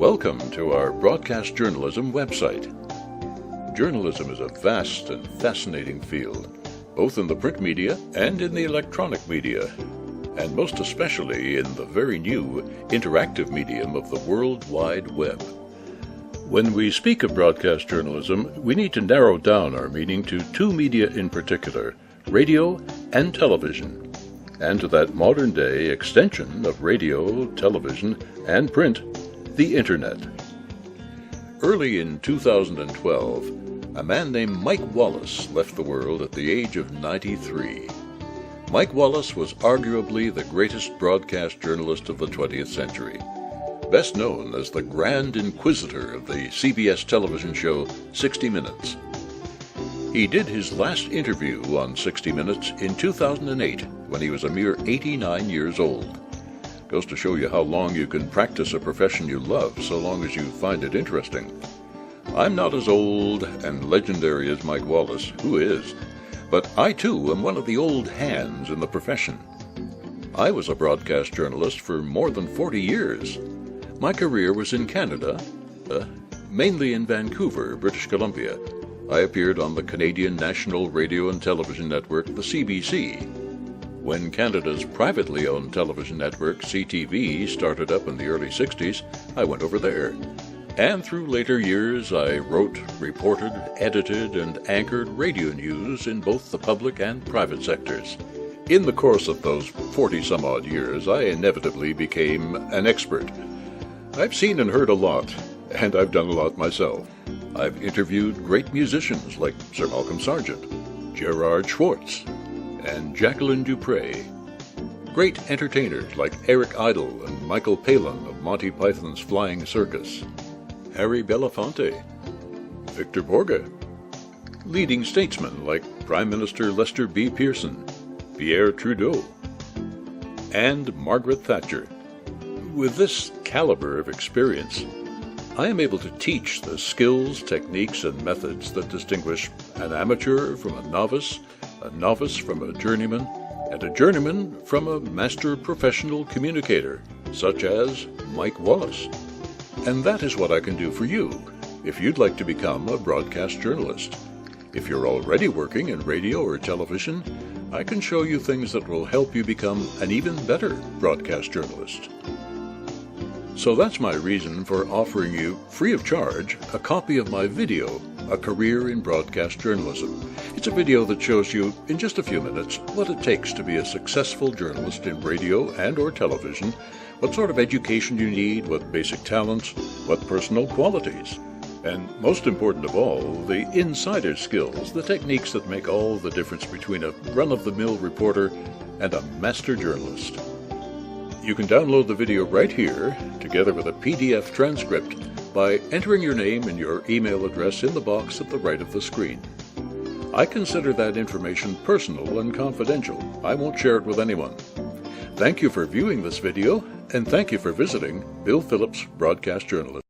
Welcome to our broadcast journalism website. Journalism is a vast and fascinating field, both in the print media and in the electronic media, and most especially in the very new interactive medium of the World Wide Web. When we speak of broadcast journalism, we need to narrow down our meaning to two media in particular, radio and television, and to that modern-day extension of radio, television, and print, the Internet. Early in 2012, a man named Mike Wallace left the world at the age of 93. Mike Wallace was arguably the greatest broadcast journalist of the 20th century, best known as the Grand Inquisitor of the CBS television show 60 Minutes. He did his last interview on 60 Minutes in 2008 when he was a mere 89 years old. Goes to show you how long you can practice a profession you love so long as you find it interesting. I'm not as old and legendary as Mike Wallace, who is, but I too am one of the old hands in the profession. I was a broadcast journalist for more than 40 years. My career was in Canada, mainly in Vancouver, British Columbia. I appeared on the Canadian National Radio and Television Network, the CBC. When Canada's privately owned television network, CTV, started up in the early 60s, I went over there. And through later years, I wrote, reported, edited, and anchored radio news in both the public and private sectors. In the course of those 40-some-odd years, I inevitably became an expert. I've seen and heard a lot, and I've done a lot myself. I've interviewed great musicians like Sir Malcolm Sargent, Gerard Schwartz, and Jacqueline Dupre. Great entertainers like Eric Idle and Michael Palin of Monty Python's Flying Circus, Harry Belafonte, Victor Borge, leading statesmen like Prime Minister Lester B. Pearson, Pierre Trudeau, and Margaret Thatcher. With this caliber of experience, I am able to teach the skills, techniques, and methods that distinguish an amateur from a novice from a journeyman, and a journeyman from a master professional communicator, such as Mike Wallace. And that is what I can do for you, if you'd like to become a broadcast journalist. If you're already working in radio or television, I can show you things that will help you become an even better broadcast journalist. So that's my reason for offering you, free of charge, a copy of my video, A Career in Broadcast Journalism. It's a video that shows you, in just a few minutes, what it takes to be a successful journalist in radio and or television, what sort of education you need, what basic talents, what personal qualities, and most important of all, the insider skills, the techniques that make all the difference between a run-of-the-mill reporter and a master journalist. You can download the video right here, together with a PDF transcript, by entering your name and your email address in the box at the right of the screen. I consider that information personal and confidential. I won't share it with anyone. Thank you for viewing this video, and thank you for visiting Bill Phillips Broadcast Journalism.